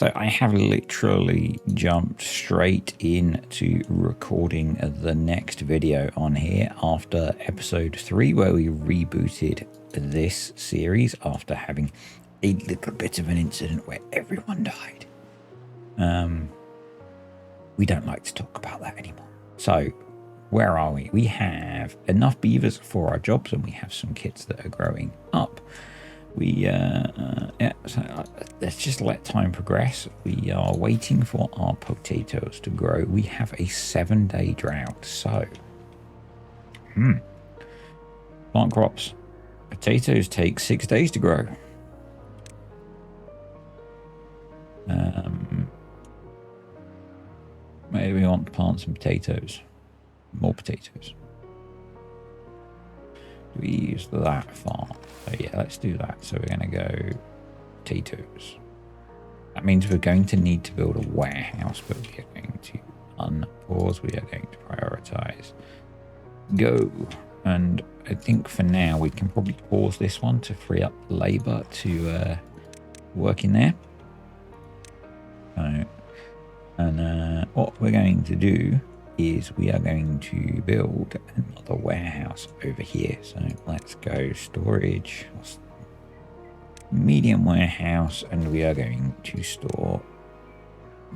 So I have literally jumped straight into recording the next video on here after episode 3, where we rebooted this series after having a little bit of an incident where everyone died. We don't like to talk about that anymore. So where are we? We have enough beavers for our jobs, and we have some kits that are growing up. So let's just let time progress. We are waiting for our potatoes to grow. We have a 7-day drought. So, plant crops. Potatoes take 6 days to grow. Maybe we want to plant some potatoes. More potatoes. Do we use that far? So yeah, let's do that. So we're going to go potatoes. That means we're going to need to build a warehouse, but we are going to unpause. We are going to prioritize. Go. And I think for now we can probably pause this one to free up labor to work in there. So, and what we're going to do is we are going to build another warehouse over here. So let's go storage, medium warehouse, and we are going to store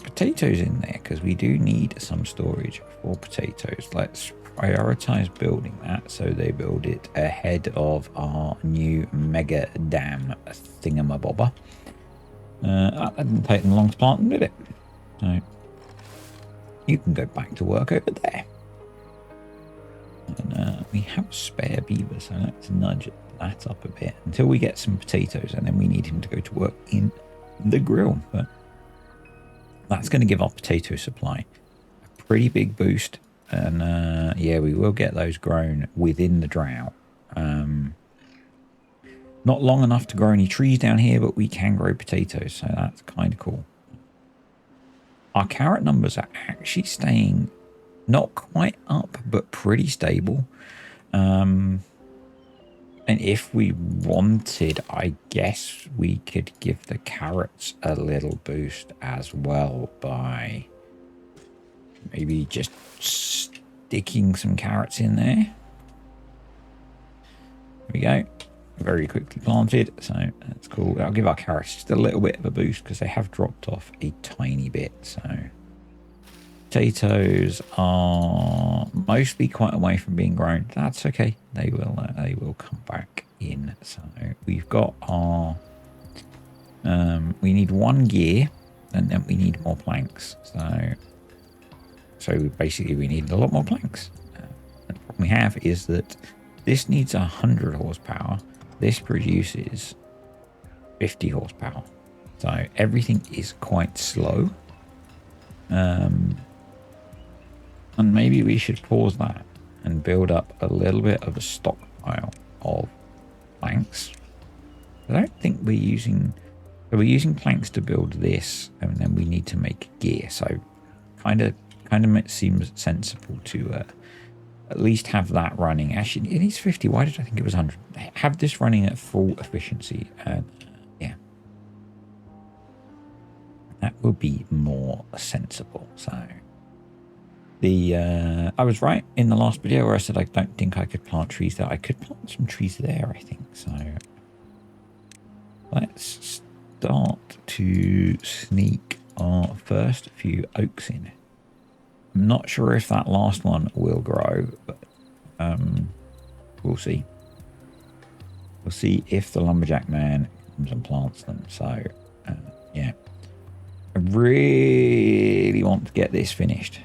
potatoes in there because we do need some storage for potatoes. Let's prioritize building that so they build it ahead of our new mega dam thingamabobber. That didn't take them long to plant them, did it? So you can go back to work over there. And we have spare beaver, so let's nudge that up a bit until we get some potatoes, and then we need him to go to work in the grill. But that's going to give our potato supply a pretty big boost. And yeah, we will get those grown within the drought. Not long enough to grow any trees down here, but we can grow potatoes, so that's kind of cool. Our carrot numbers are actually staying not quite up, but pretty stable. And if we wanted, I guess we could give the carrots a little boost as well by maybe just sticking some carrots in there. There we go. Very quickly planted, so that's cool. That'll give our carrots just a little bit of a boost because they have dropped off a tiny bit. So potatoes are mostly quite away from being grown. That's okay. They will come back in. So we've got our we need 1 gear, and then we need more planks. So basically we need a lot more planks. The problem we have is that this needs 100 horsepower. This produces 50 horsepower. So everything is quite slow. And maybe we should pause that and build up a little bit of a stockpile of planks. I don't think we're using planks to build this, and then we need to make gear. So kind of seems sensible to at least have that running. Actually, it needs 50. Why did I think it was 100? Have this running at full efficiency. Yeah. That would be more sensible. So I was right in the last video where I said I don't think I could plant trees there. I could plant some trees there, I think. So let's start to sneak our first few oaks in. I'm not sure if that last one will grow, but we'll see. We'll see if the lumberjack man comes and plants them. So, yeah. I really want to get this finished,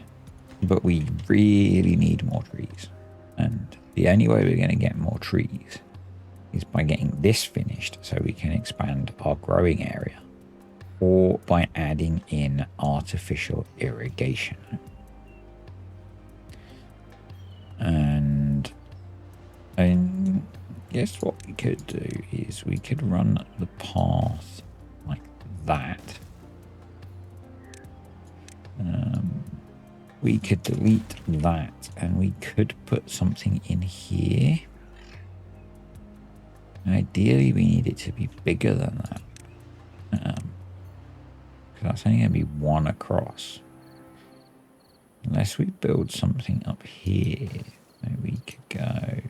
but we really need more trees. And the only way we're going to get more trees is by getting this finished so we can expand our growing area, or by adding in artificial irrigation. And guess what we could do is we could run the path like that. We could delete that, and we could put something in here. Ideally, we need it to be bigger than that. that's only going to be one across. Unless we build something up here, then we could go.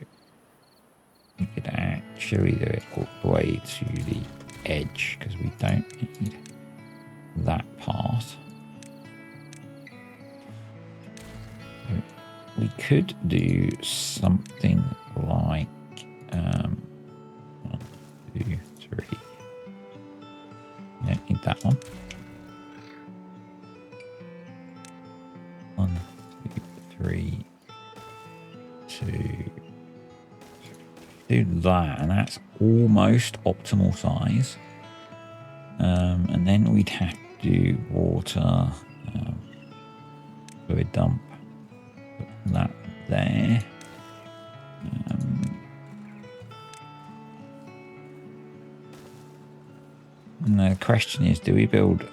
We could actually do it all the way to the edge because we don't need that part. We could do something like 1, 2, 3. Don't need that one. 1, 2, 3, 2. Do that, and that's almost optimal size. And then we'd have to do water fluid dump. Put that there. And the question is, do we build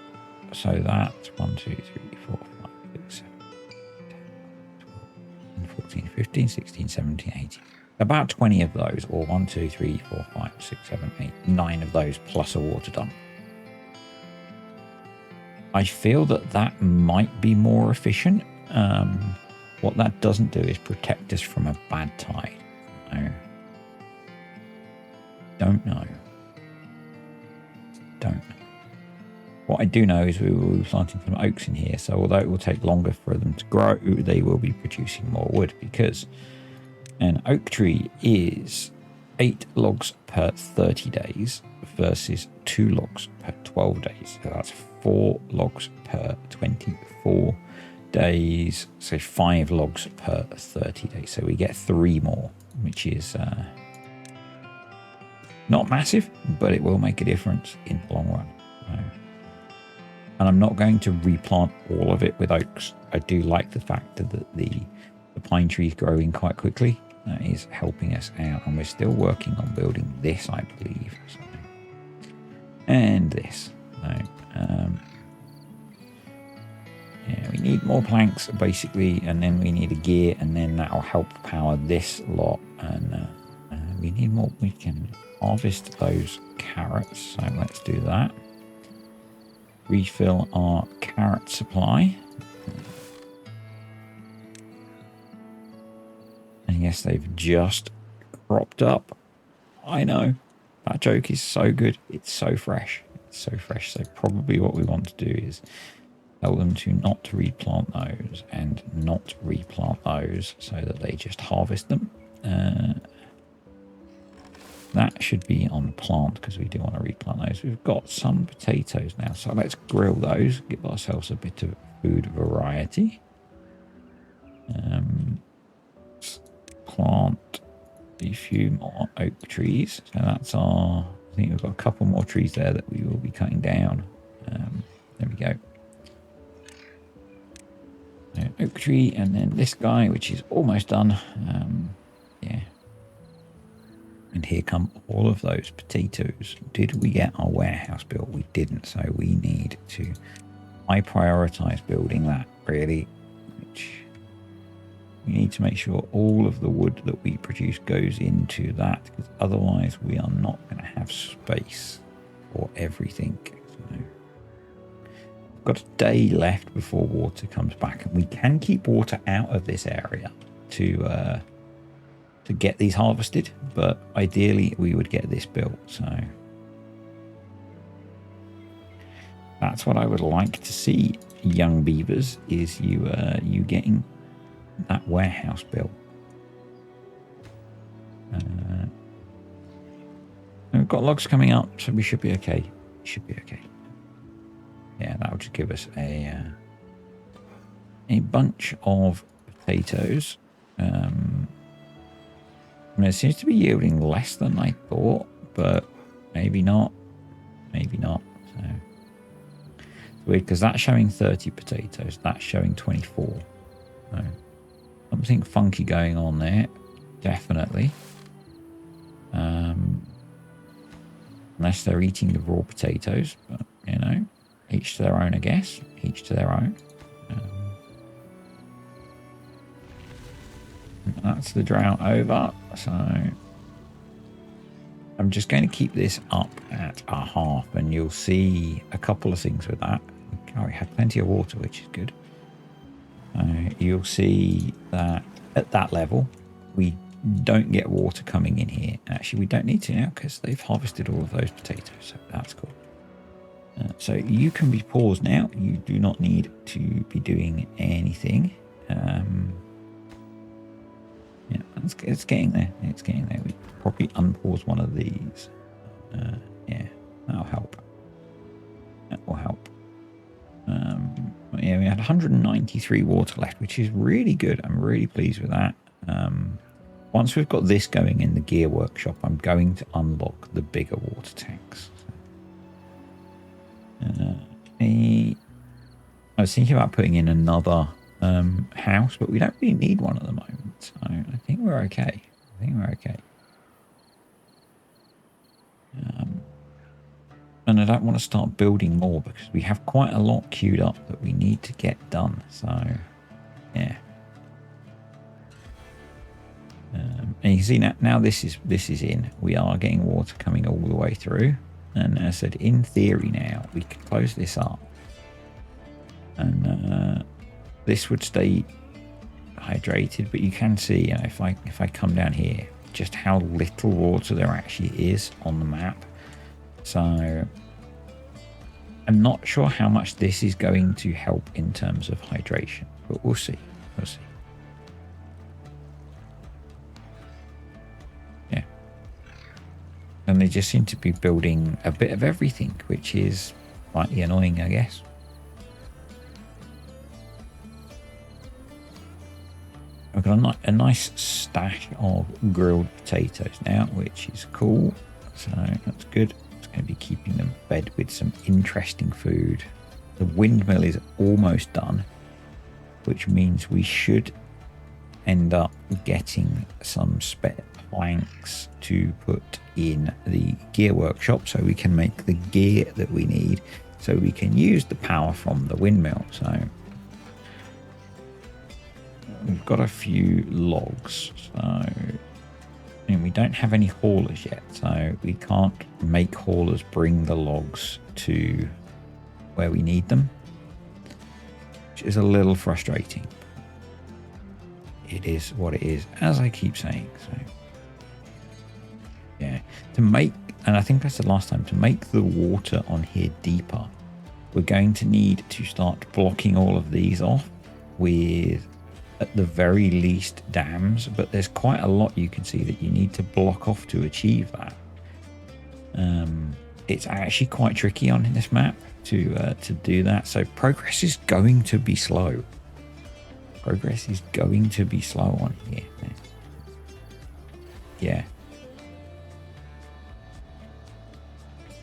so that's 1, 2, 3, 4, 5, 6, 7, 10, 12, 14, 15, 16, 17, 18. About 20 of those, or 1, 2, 3, 4, 5, 6, 7, 8, 9 of those plus a water dump. I feel that that might be more efficient. What that doesn't do is protect us from a bad tide. No. Don't know. Don't know. What I do know is we will be planting some oaks in here, so although it will take longer for them to grow, they will be producing more wood, because an oak tree is 8 logs per 30 days versus 2 logs per 12 days. So that's 4 logs per 24 days, so 5 logs per 30 days. So we get 3 more, which is not massive, but it will make a difference in the long run. And I'm not going to replant all of it with oaks. I do like the fact that the pine trees growing quite quickly. That is helping us out, and we're still working on building this, I believe. So, and this. So, yeah, we need more planks basically, and then we need a gear, and then that will help power this lot. And we need more. We can harvest those carrots, so let's do that. Refill our carrot supply. And yes, they've just cropped up. I know. That joke is so good. It's so fresh. It's so fresh. So probably what we want to do is tell them to not replant those and not replant those, so that they just harvest them. That should be on plant, because we do want to replant those. We've got some potatoes now, so let's grill those. Give ourselves a bit of food variety. Plant a few more oak trees. So that's our... I think we've got a couple more trees there that we will be cutting down. There we go. Oak tree, and then this guy, which is almost done. Yeah. And here come all of those potatoes. Did we get our warehouse built? We didn't, so we need to... I prioritize building that, really. Which we need to make sure all of the wood that we produce goes into that, because otherwise we are not going to have space for everything. So, we've got a day left before water comes back, and we can keep water out of this area to get these harvested, but ideally we would get this built. So that's what I would like to see, young beavers, is you getting that warehouse built. And we've got logs coming up, so we should be okay. Should be okay. Yeah, that will just give us a bunch of potatoes. I mean, it seems to be yielding less than I thought, but maybe not. Maybe not. So it's weird, because that's showing 30 potatoes. That's showing 24. So something funky going on there, definitely. Unless they're eating the raw potatoes, but you know, each to their own, I guess. Each to their own. That's the drought over, so I'm just going to keep this up at a half, and you'll see a couple of things with that. Oh, we had plenty of water, which is good. You'll see that at that level, we don't get water coming in here. Actually, we don't need to now because they've harvested all of those potatoes, so that's cool. So you can be paused now. You do not need to be doing anything. Yeah, it's getting there. It's getting there. We probably unpause one of these. Yeah, that'll help. That will help. Yeah, we had 193 water left, which is really good. I'm really pleased with that. Once we've got this going in the gear workshop, I'm going to unlock the bigger water tanks. I was thinking about putting in another house, but we don't really need one at the moment. So I think we're okay. And I don't want to start building more because we have quite a lot queued up that we need to get done. So, yeah. And you can see now this is in. We are getting water coming all the way through. And as I said, in theory now, we could close this up. And this would stay hydrated. But you can see, you know, if I come down here, just how little water there actually is on the map. So I'm not sure how much this is going to help in terms of hydration, but we'll see. We'll see. Yeah. And they just seem to be building a bit of everything, which is slightly annoying, I guess. I've got a nice stash of grilled potatoes now, which is cool. So that's good. Going to be keeping them fed with some interesting food. The windmill is almost done, which means we should end up getting some spare planks to put in the gear workshop so we can make the gear that we need so we can use the power from the windmill. So we've got a few logs, so and we don't have any haulers yet, so we can't make haulers bring the logs to where we need them, which is a little frustrating. It is what it is, as I keep saying. So yeah, to make, and I think I said last time, to make the water on here deeper, we're going to need to start blocking all of these off with, at the very least, dams, but there's quite a lot you can see that you need to block off to achieve that. It's actually quite tricky on this map to do that, so progress is going to be slow. Progress is going to be slow on here. Yeah.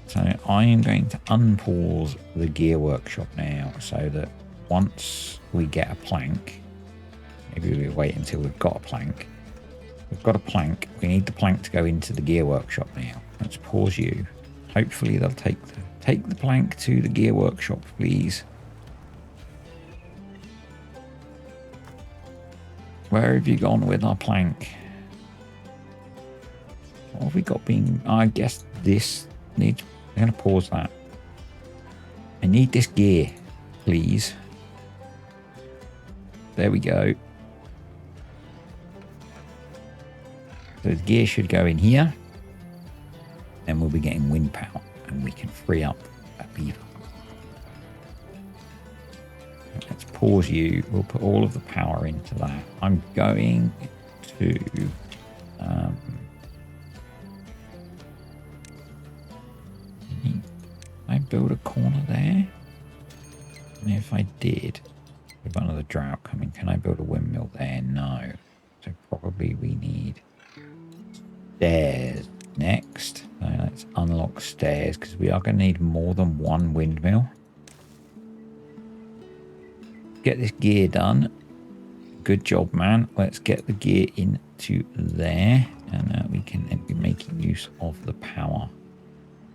So I am going to unpause the gear workshop now so that once we get a plank, maybe we'll wait until we've got a plank. We've got a plank. We need the plank to go into the gear workshop now. Let's pause you. Hopefully they'll take the plank to the gear workshop, please. Where have you gone with our plank? What have we got being... I guess this needs... I'm going to pause that. I need this gear, please. There we go. So the gear should go in here. Then we'll be getting wind power and we can free up that beaver. Let's pause you. We'll put all of the power into that. I'm going to... can I build a corner there? And if I did, with another drought coming, can I build a windmill there? No. So probably we need stairs next. So let's unlock stairs because we are going to need more than one windmill. Get this gear done. Good job, man. Let's get the gear into there and we can then be making use of the power.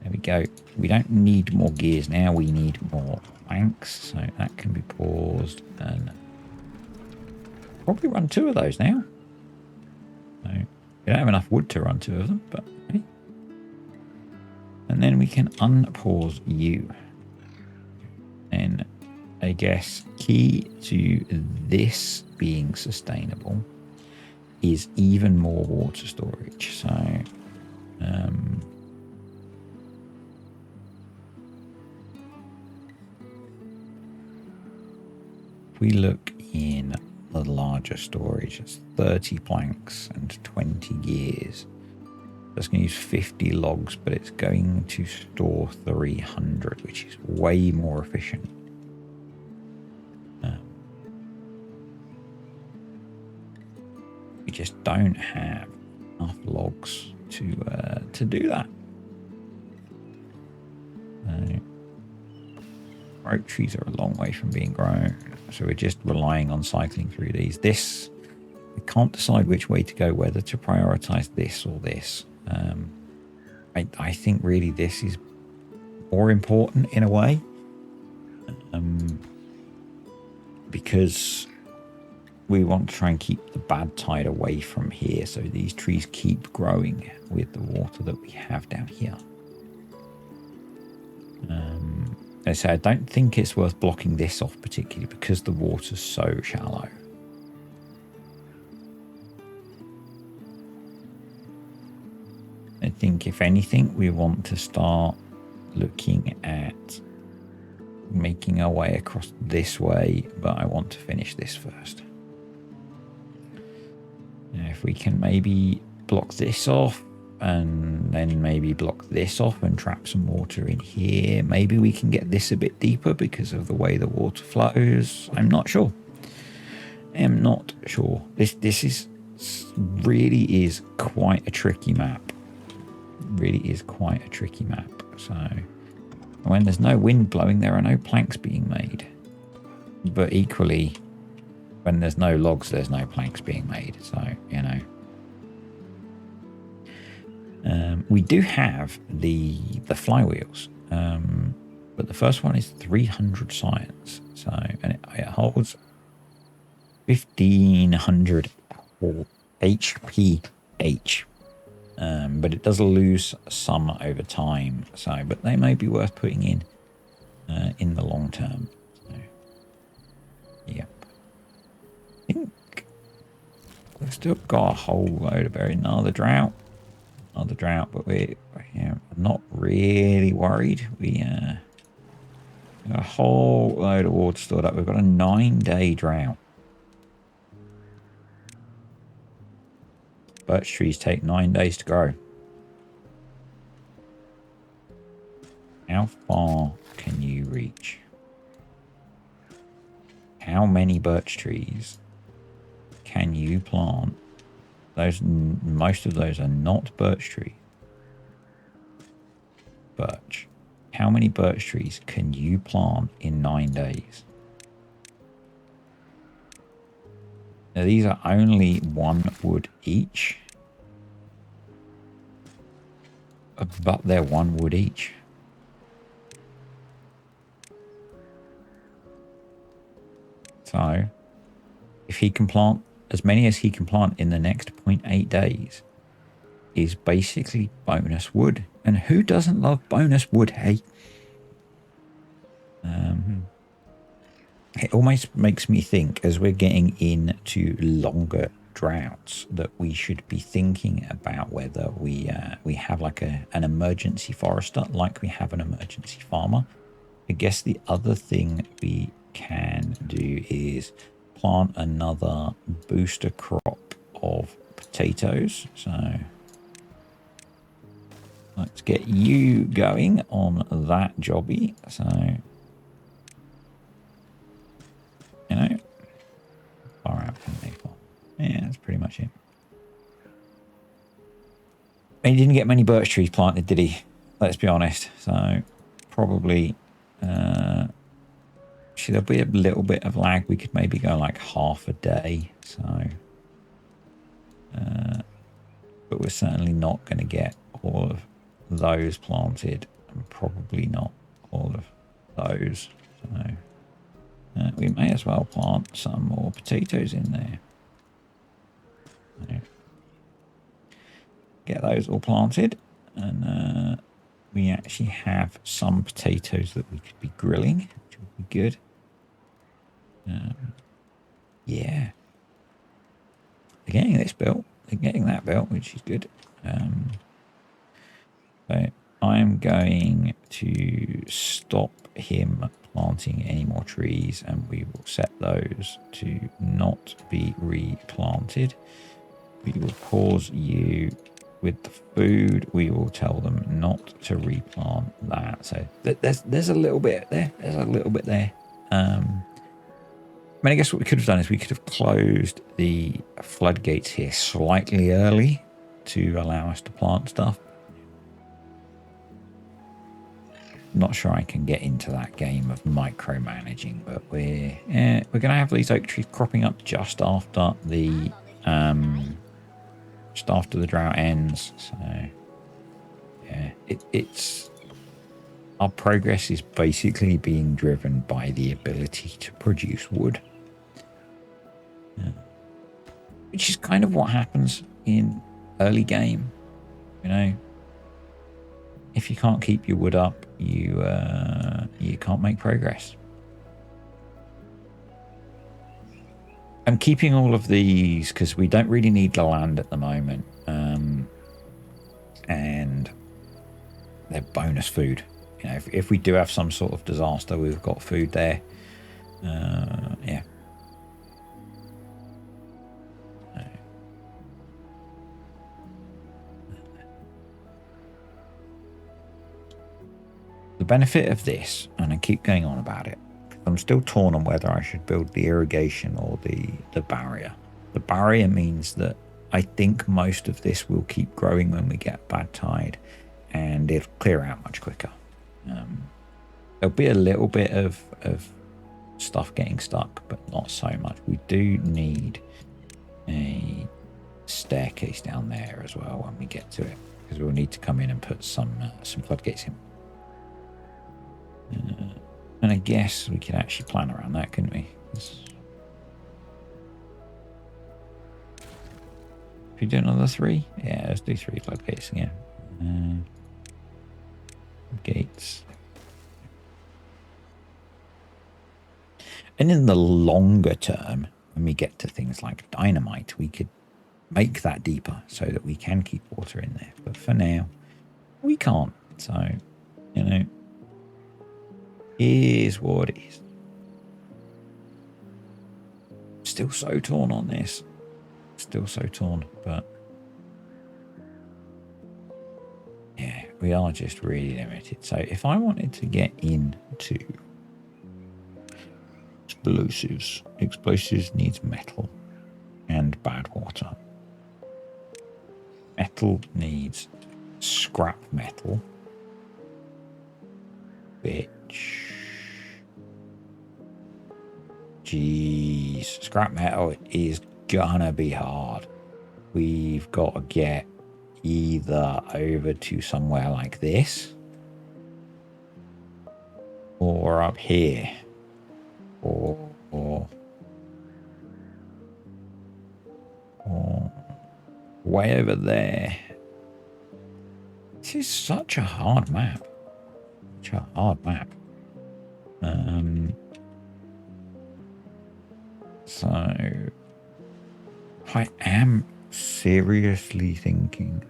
There we go. We don't need more gears now. We need more planks. So that can be paused and probably run 2 of those now. So we don't have enough wood to run 2 of them, but hey. And then we can unpause you. And I guess, key to this being sustainable is even more water storage. So, if we look in the larger storage, it's 30 planks and 20 gears. That's going to use 50 logs, but it's going to store 300, which is way more efficient. We just don't have enough logs to do that. Oak trees are a long way from being grown, so we're just relying on cycling through these. This, we can't decide which way to go, whether to prioritize this or this. I think really this is more important in a way, because we want to try and keep the bad tide away from here, so these trees keep growing with the water that we have down here. I say I don't think it's worth blocking this off particularly because the water's so shallow. I think if anything, we want to start looking at making our way across this way, but I want to finish this first. Now, if we can maybe block this off and then maybe block this off and trap some water in here, maybe we can get this a bit deeper because of the way the water flows. I'm not sure. I'm not sure. This really is quite a tricky map. Really is quite a tricky map. So when there's no wind blowing, there are no planks being made. But equally, when there's no logs, there's no planks being made. So, you know. We do have the flywheels, but the first one is 300 science. So, and it holds 1500 HPH. But it does lose some over time. So, but they may be worth putting in the long term. So, yep. I think we've still got a whole load of berries. Another drought, but we're not really worried. We got a whole load of water stored up. We've got a 9-day drought. Birch trees take 9 days to grow. How far can you reach? How many birch trees can you plant? Most of those are not birch trees. Birch. How many birch trees can you plant in 9 days? Now, these are only 1 wood each, but they're 1 wood each. So, if he can plant as many as he can plant in the next 0.8 days, is basically bonus wood. And who doesn't love bonus wood, hey? It almost makes me think, as we're getting into longer droughts, that we should be thinking about whether we have like an emergency forester, like we have an emergency farmer. I guess the other thing we can do is plant another booster crop of potatoes. So let's get you going on that jobby. So, you know, far out from me. Yeah, that's pretty much it. He didn't get many birch trees planted, did he? Let's be honest. So probably actually there'll be a little bit of lag. We could maybe go like half a day. So but we're certainly not going to get all of those planted, and probably not all of those. So we may as well plant some more potatoes in there. Get those all planted, and we actually have some potatoes that we could be grilling, which would be good. Yeah. They're getting this built. They're getting that built, which is good. So I'm going to stop him planting any more trees, and we will set those to not be replanted. We will pause you with the food. We will tell them not to replant that. So there's a little bit there. There's a little bit there. I mean, I guess what we could have done is we could have closed the floodgates here slightly early to allow us to plant stuff. Not sure I can get into that game of micromanaging, but we're going to have these oak trees cropping up just after the drought ends. So yeah, it's our progress is basically being driven by the ability to produce wood, which is kind of what happens in early game. You know, if you can't keep your wood up, you can't make progress. I'm keeping all of these because we don't really need the land at the moment, and they're bonus food. You know, if we do have some sort of disaster, we've got food there. Yeah. The benefit of this, and I keep going on about it, I'm still torn on whether I should build the irrigation or the barrier. The barrier means that I think most of this will keep growing when we get bad tide, and it'll clear out much quicker. There'll be a little bit of stuff getting stuck, but not so much. We do need a staircase down there as well when we get to it, because we'll need to come in and put some floodgates in. And I guess we could actually plan around that, couldn't we? If you do another 3, yeah, let's do 3 floodgates again. Gates. And in the longer term, when we get to things like dynamite, we could make that deeper so that we can keep water in there. But for now, we can't. So, you know, is what it is. Still so torn on this. Still so torn, but yeah, we are just really limited. So if I wanted to get into explosives needs metal and bad water. Metal needs scrap metal, which, geez, scrap metal is gonna be hard. We've got to get either over to somewhere like this or up here or way over there. This is such a hard map. Such a hard map. So I am seriously thinking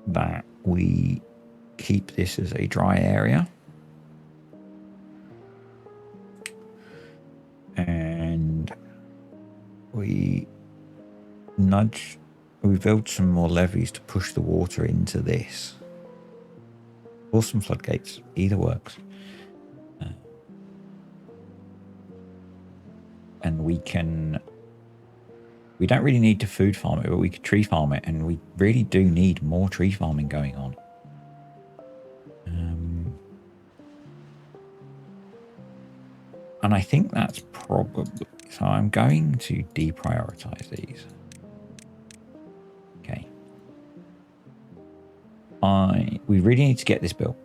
that we keep this as a dry area and we build some more levees to push the water into this, or some floodgates. Either works. And we don't really need to food farm it, but we could tree farm it, and we really do need more tree farming going on. And I think that's probably, so I'm going to deprioritize these. Okay. We really need to get this built.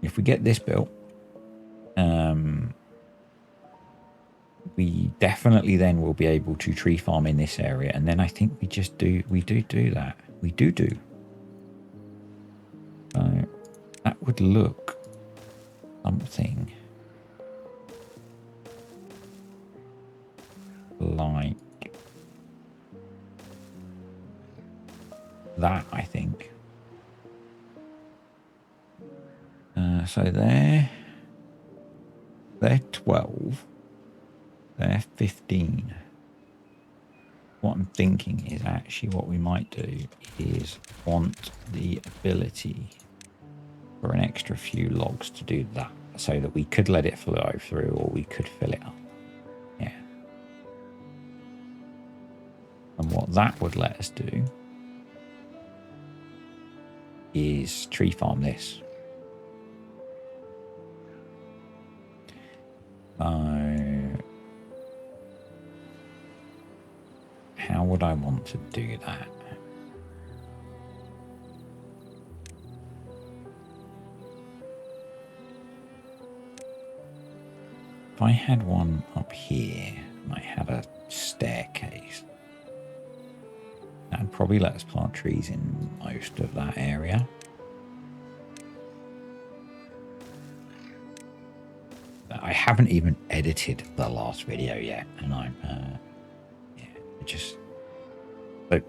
If we get this built, we definitely then will be able to tree farm in this area, and then I think we do that. We do. So that would look something like that, I think. So they're 12. They're 15. What I'm thinking is actually what we might do is want the ability for an extra few logs to do that, so that we could let it flow through or we could fill it up. Yeah. And what that would let us do is tree farm this. So how would I want to do that? If I had one up here and I had a staircase, that'd probably let us plant trees in most of that area. I haven't even edited the last video yet, and I'm just, but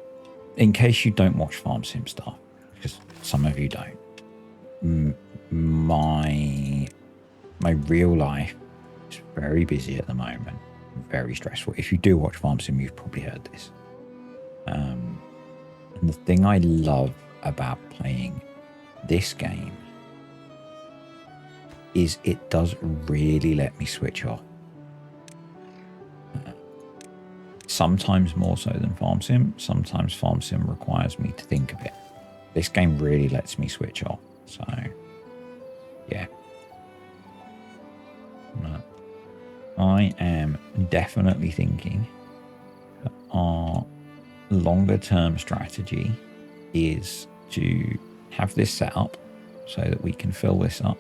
in case you don't watch Farm Sim stuff, because some of you don't, my real life is very busy at the moment, very stressful. If you do watch Farm Sim, you've probably heard this. And the thing I love about playing this game is it does really let me switch off. Sometimes more so than Farm Sim. Sometimes Farm Sim requires me to think a bit. This game really lets me switch off. So, yeah. I am definitely thinking that our longer term strategy is to have this set up so that we can fill this up.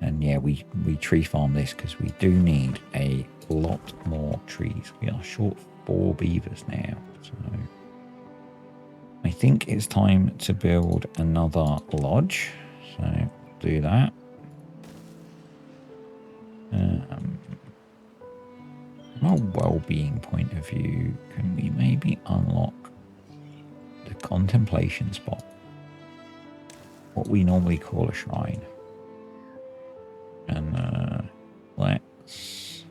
And yeah, we tree farm this because we do need a lot more trees. We are short 4 beavers now. So I think it's time to build another lodge. So do that. From a well-being point of view, can we maybe unlock the contemplation spot? What we normally call a shrine. And let's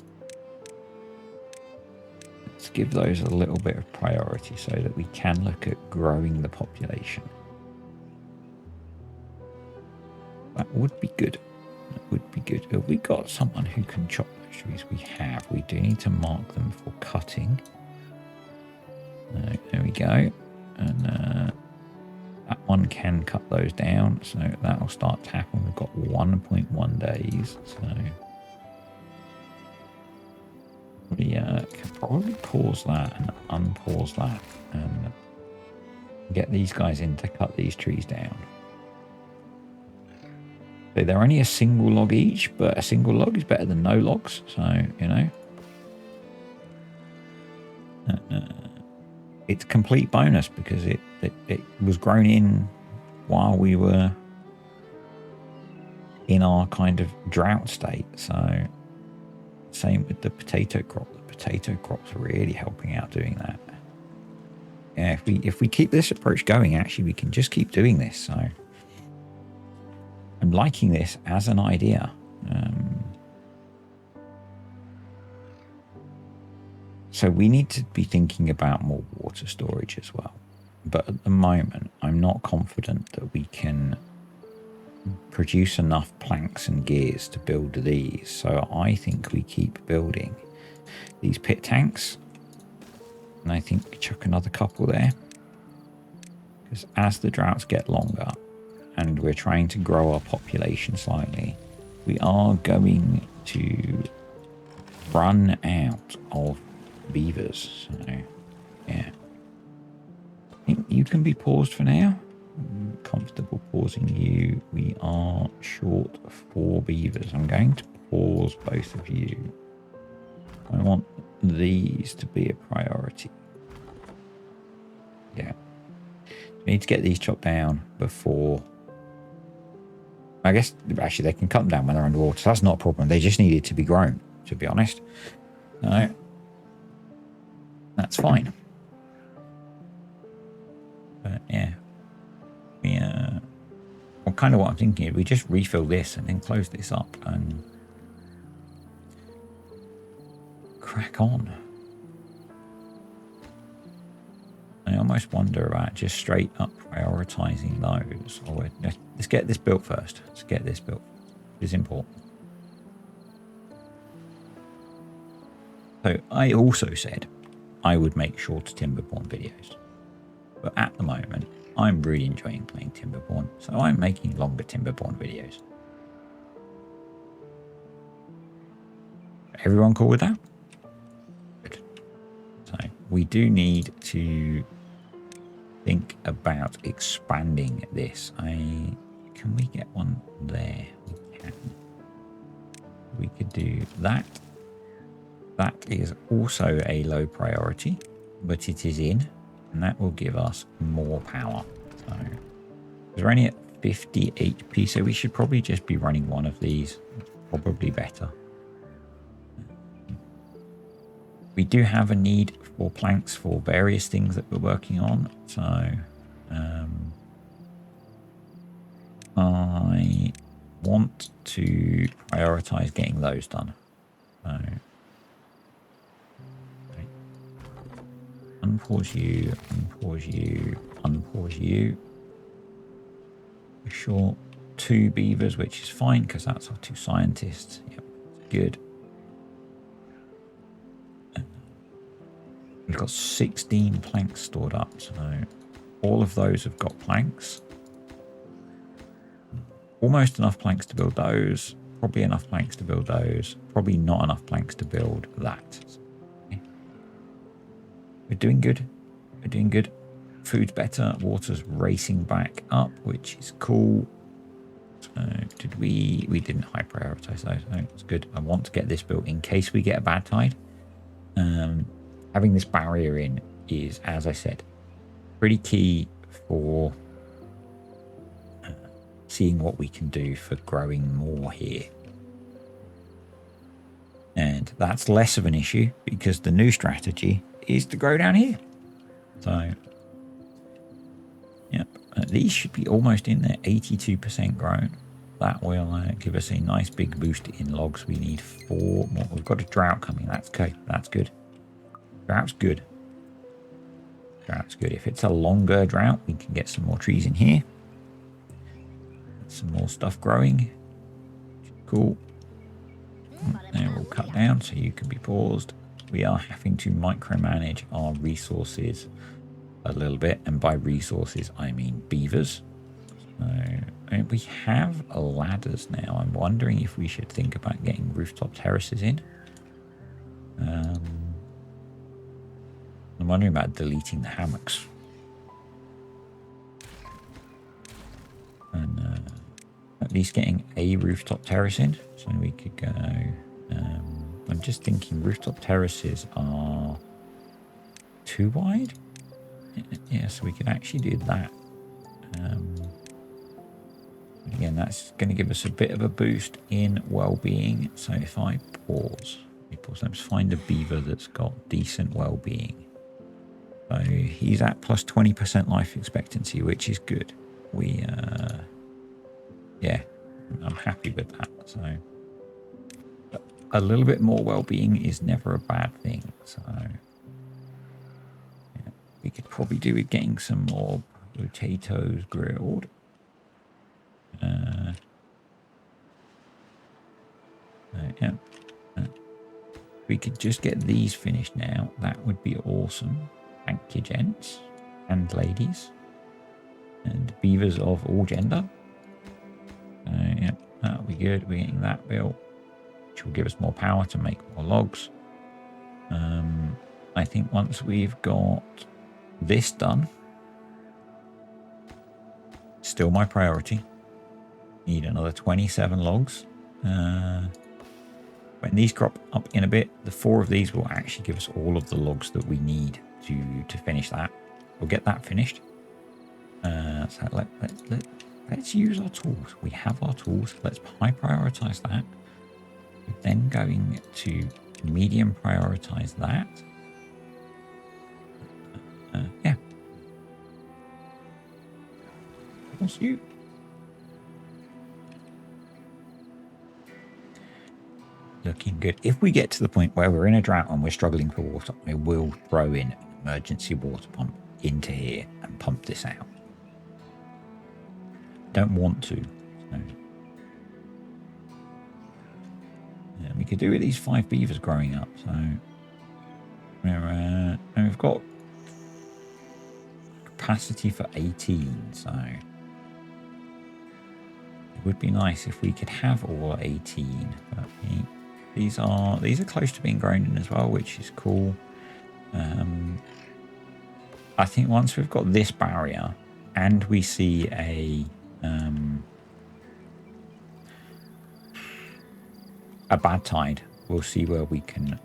give those a little bit of priority so that we can look at growing the population. That would be good. That would be good. Have we got someone who can chop those trees? We have. We do need to mark them for cutting. There we go. And that one can cut those down, so that will start to happen. We've got 1.1 days, so we can probably pause that and unpause that and get these guys in to cut these trees down. So they're only a single log each, but a single log is better than no logs, so, you know. It's complete bonus because it was grown in while we were in our kind of drought state. So same with the potato crop. The potato crop's really helping out doing that. Yeah, if we keep this approach going, actually we can just keep doing this. So I'm liking this as an idea. So we need to be thinking about more water storage as well. But at the moment, I'm not confident that we can produce enough planks and gears to build these. So I think we keep building these pit tanks. And I think chuck another couple there. Because as the droughts get longer and we're trying to grow our population slightly, we are going to run out of beavers. So yeah, I think you can be paused for now. I'm comfortable pausing you. We are short 4 beavers. I'm going to pause both of you. I want these to be a priority. Yeah, we need to get these chopped down before, I guess actually they can cut them down when they're underwater, so that's not a problem. They just needed to be grown, to be honest. All right. That's fine. But yeah, well, kind of what I'm thinking is we just refill this and then close this up and crack on. I almost wonder about just straight up prioritizing those. Or let's get this built first. Let's get this built. It's important. So I also said I would make shorter TimberBorn videos. But at the moment, I'm really enjoying playing TimberBorn. So I'm making longer TimberBorn videos. Everyone cool with that? Good. So we do need to think about expanding this. Can we get one there? We can. We could do that. That is also a low priority, but it is in, and that will give us more power. So we're only at 50 HP, so we should probably just be running one of these. Probably better. We do have a need for planks for various things that we're working on. So I want to prioritize getting those done. So unpause you, unpause you, unpause you. For sure, 2 beavers, which is fine because that's our 2 scientists. Yep, good. We've got 16 planks stored up, so all of those have got planks. Almost enough planks to build those. Probably enough planks to build those. Probably not enough planks to build that. Okay. We're doing good. We're doing good. Food's better. Water's racing back up, which is cool. So did we didn't high prioritize those. So it's good. I want to get this built in case we get a bad tide. Having this barrier in is, as I said, pretty key for seeing what we can do for growing more here. And that's less of an issue because the new strategy is to grow down here. So, yep, these should be almost in there, 82% grown. That will give us a nice big boost in logs. We need 4 more. We've got a drought coming. That's okay. That's good. Drought's good. Drought's good. If it's a longer drought, we can get some more trees in here. Some more stuff growing. Cool. Now we'll cut down so you can be paused. We are having to micromanage our resources a little bit. And by resources, I mean beavers. So we have ladders now. I'm wondering if we should think about getting rooftop terraces in. I'm wondering about deleting the hammocks. And at least getting a rooftop terrace in. So we could go... I'm just thinking rooftop terraces are too wide. Yeah, so we could actually do that. Again, that's going to give us a bit of a boost in well-being. So if I pause, let's find a beaver that's got decent well-being. So he's at plus 20% life expectancy, which is good. Yeah, I'm happy with that. So a little bit more well-being is never a bad thing. So yeah, we could probably do with getting some more potatoes grilled. Yeah. We could just get these finished now. That would be awesome. Thank you, gents and ladies and beavers of all gender. Yeah, that'll be good. We're getting that built, which will give us more power to make more logs. I think once we've got this done, still my priority. Need another 27 logs. When these crop up in a bit, the 4 of these will actually give us all of the logs that we need to finish that. We'll get that finished. So let's use our tools. We have our tools. Let's high prioritize that. We're then going to medium prioritize that. What's you? Looking good. If we get to the point where we're in a drought and we're struggling for water, I will throw in an emergency water pump into here and pump this out. Don't want to. So. Yeah, we could do with these 5 beavers growing up. So we've got capacity for 18. So it would be nice if we could have all 18. But these are close to being grown in as well, which is cool. I think once we've got this barrier and we see a bad tide, we'll see where we can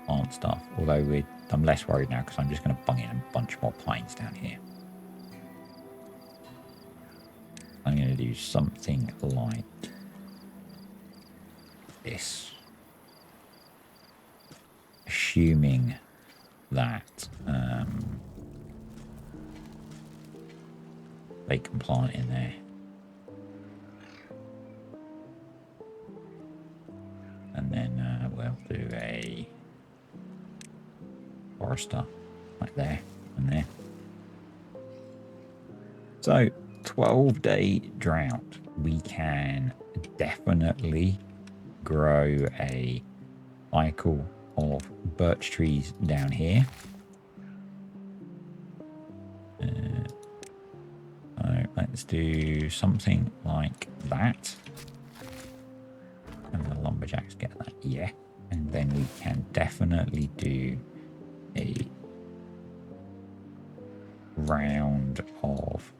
plant stuff. Although I'm less worried now because I'm just going to bung in a bunch more pines down here. I'm going to do something like this, assuming that they can plant in there. And then we'll do a forester like there and there. So 12-day drought, we can definitely grow a cycle of birch trees down here. So let's do something like that. And the lumberjacks get that, yeah. And then we can definitely do a round of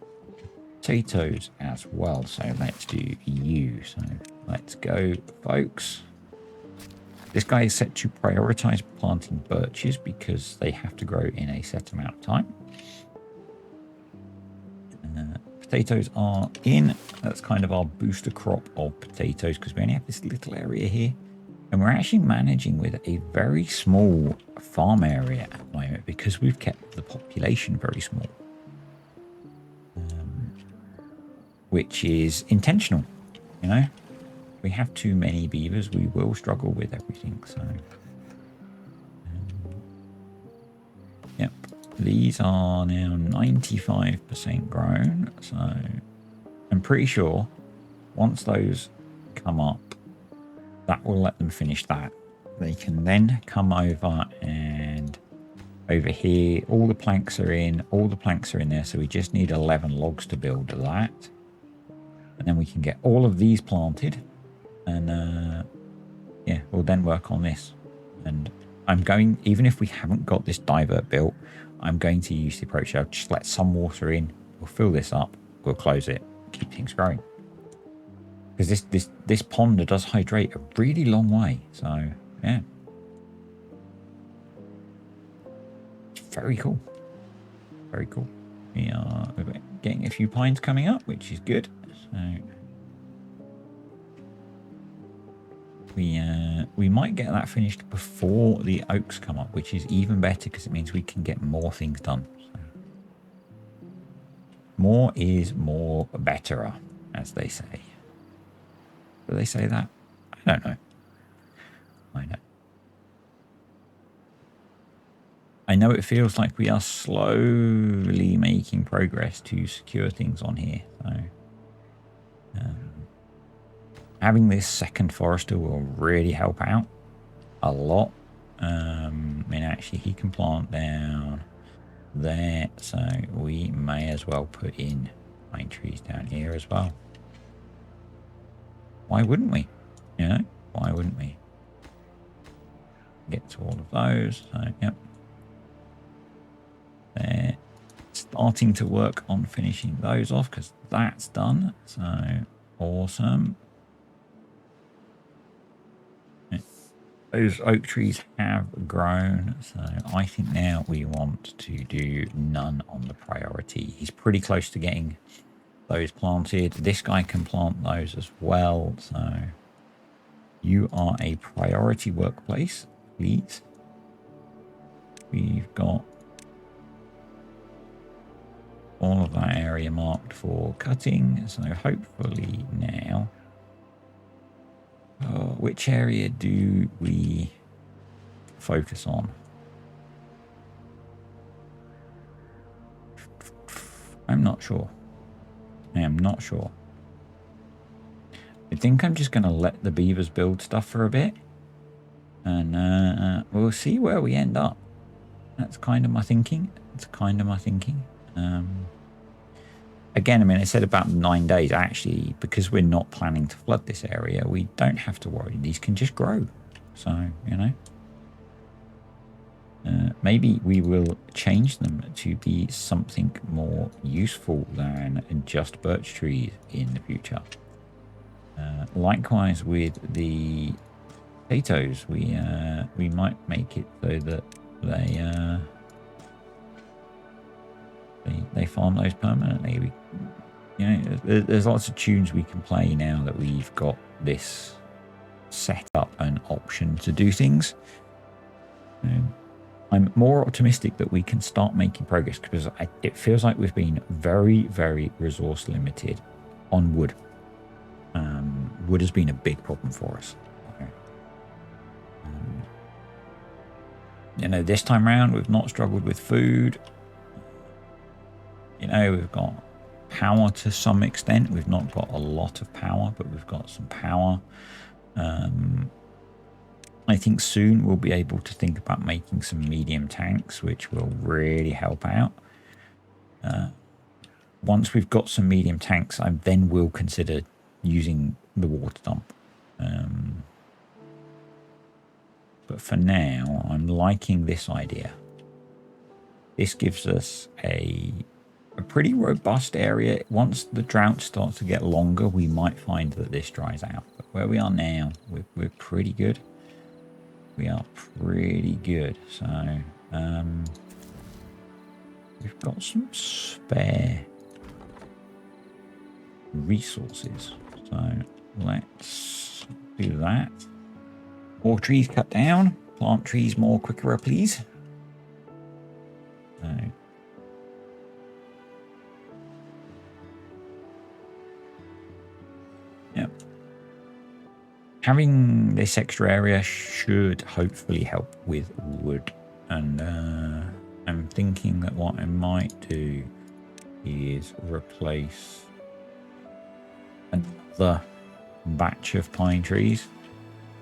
potatoes as well. So let's do you. So let's go, folks. This guy is set to prioritize planting birches because they have to grow in a set amount of time. Potatoes are in. That's kind of our booster crop of potatoes because we only have this little area here. And we're actually managing with a very small farm area at the moment because we've kept the population very small. Which is intentional, you know. We have too many beavers, we will struggle with everything. So, yep. These are now 95% grown. So, I'm pretty sure once those come up, that will let them finish that. They can then come over and over here, all the planks are in, there. So we just need 11 logs to build that. And then we can get all of these planted. And yeah, we'll then work on this. And I'm going, even if we haven't got this divert built, I'm going to use the approach of just let some water in. We'll fill this up. We'll close it. Keep things growing. Because this pond does hydrate a really long way. So yeah, it's very cool. Very cool. We're getting a few pines coming up, which is good. So we might get that finished before the oaks come up, which is even better because it means we can get more things done. So, more is more betterer, as they say. Do they say that? I don't know. I know it feels like we are slowly making progress to secure things on here. So having this second forester will really help out a lot. I mean, actually, he can plant down there, so we may as well put in pine trees down here as well. Why wouldn't we? You know, why wouldn't we? Get to all of those. So, yep. They're starting to work on finishing those off because that's done. So, awesome. Those oak trees have grown, so I think now we want to do none on the priority. He's pretty close to getting those planted. This guy can plant those as well, so you are a priority workplace, please. We've got all of that area marked for cutting. So hopefully now, which area do we focus on? I'm not sure. I am not sure. I think I'm just going to let the beavers build stuff for a bit. And we'll see where we end up. That's kind of my thinking. It's kind of my thinking. Again, I mean, I said about 9 days. Actually, because we're not planning to flood this area, we don't have to worry. These can just grow. So, you know. Maybe we will change them to be something more useful than just birch trees in the future. Likewise with the potatoes, we might make it so that they farm those permanently. You know, there's lots of tunes we can play now that we've got this set up an option to do things. I'm more optimistic that we can start making progress because it feels like we've been very, very resource limited on wood. Wood has been a big problem for us. You know, this time around, we've not struggled with food. You know, we've got power to some extent. We've not got a lot of power, but we've got some power. I think soon we'll be able to think about making some medium tanks, which will really help out. Once we've got some medium tanks, I then will consider using the water dump. But for now, I'm liking this idea. This gives us a pretty robust area. Once the drought starts to get longer, we might find that this dries out. But where we are now, we're pretty good. We are pretty good. So we've got some spare resources. So let's do that. More trees cut down. Plant trees more quicker, please. So yep. Having this extra area should hopefully help with wood. And I'm thinking that what I might do is replace another batch of pine trees.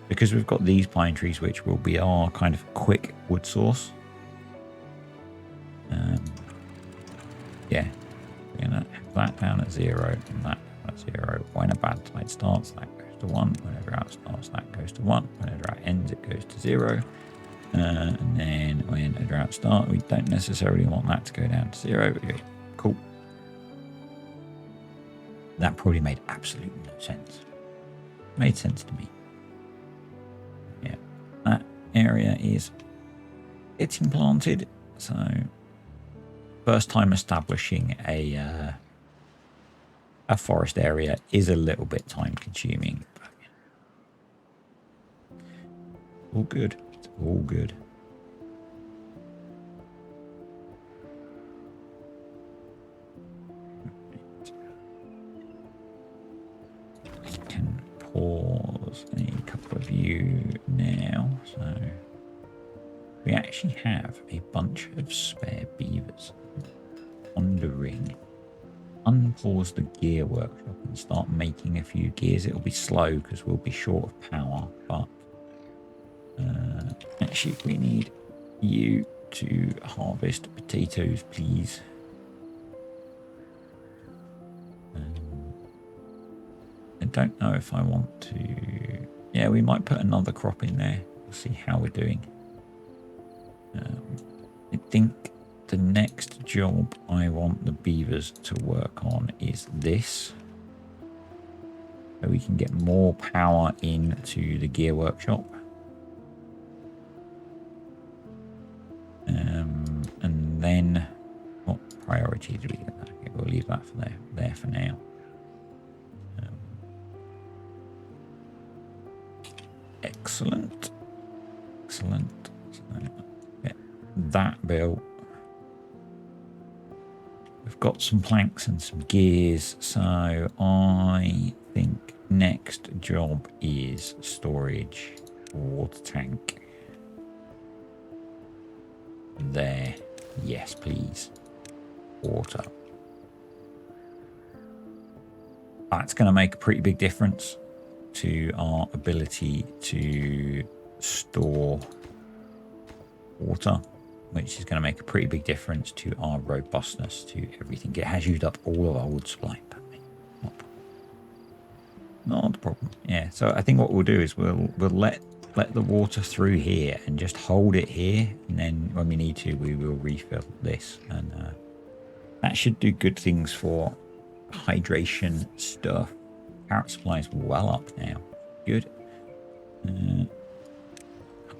Because we've got these pine trees, which will be our kind of quick wood source. Yeah, we're going to have that down at 0 and that down at 0. When a bad tide starts, that goes to 1. When a drought starts, that goes to 1. When a drought ends, it goes to 0. And then when a drought starts, we don't necessarily want that to go down to 0. Okay, cool. That probably made absolutely no sense. Made sense to me. Yeah, that area is getting planted. So first time establishing a forest area is a little bit time consuming. But all good. It's all good. We can pause a couple of you now. So we actually have a bunch of spare beavers. Wondering, unpause the gear workshop and start making a few gears. It'll be slow because we'll be short of power, but actually we need you to harvest potatoes, please. I don't know if I want to. Yeah, we might put another crop in there. We'll see how we're doing. I think the next job I want the beavers to work on is this. So we can get more power into the gear workshop. And then what priority do we get that? Okay, we'll leave that for there for now. Excellent. Excellent. So get that built. We've we've got some planks and some gears, so I think next job is storage. Water tank. There. Yes, please. Water. That's going to make a pretty big difference to our ability to store water, which is going to make a pretty big difference to our robustness to everything. It has used up all of our wood supply. Not a problem. Yeah, so I think what we'll do is we'll let the water through here and just hold it here, and then when we need to, we will refill this, and that should do good things for hydration stuff. Carrot supply is well up now. Good.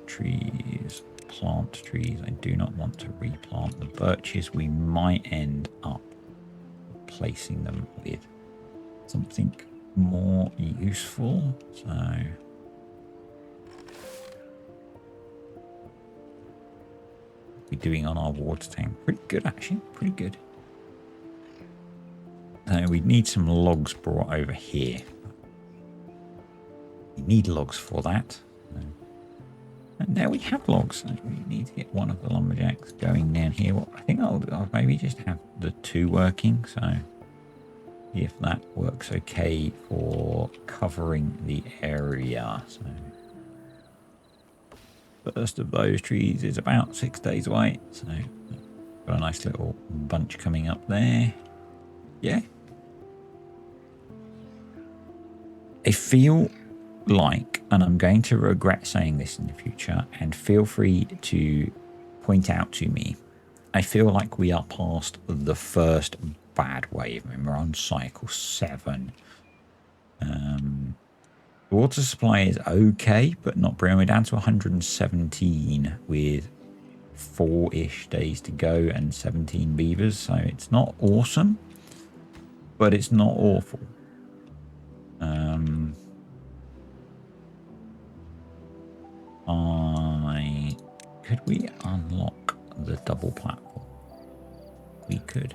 Trees, plant trees. I do not want to replant the birches. We might end up replacing them with something more useful. So we're doing on our water tank pretty good, actually. Pretty good. We need some logs brought over here. We need logs for that. And there we have logs. We need to get one of the lumberjacks going down here. Well, I think I'll maybe just have the two working. So see if that works okay for covering the area. So first of those trees is about 6 days away. So got a nice little bunch coming up there. Yeah. I feel like, and I'm going to regret saying this in the future, and feel free to point out to me, I feel like we are past the first bad wave. I mean, we're on cycle 7. Water supply is okay, but not brilliant. We're down to 117 with 4-ish days to go and 17 beavers, so it's not awesome, but it's not awful. Could we unlock the double platform? We could.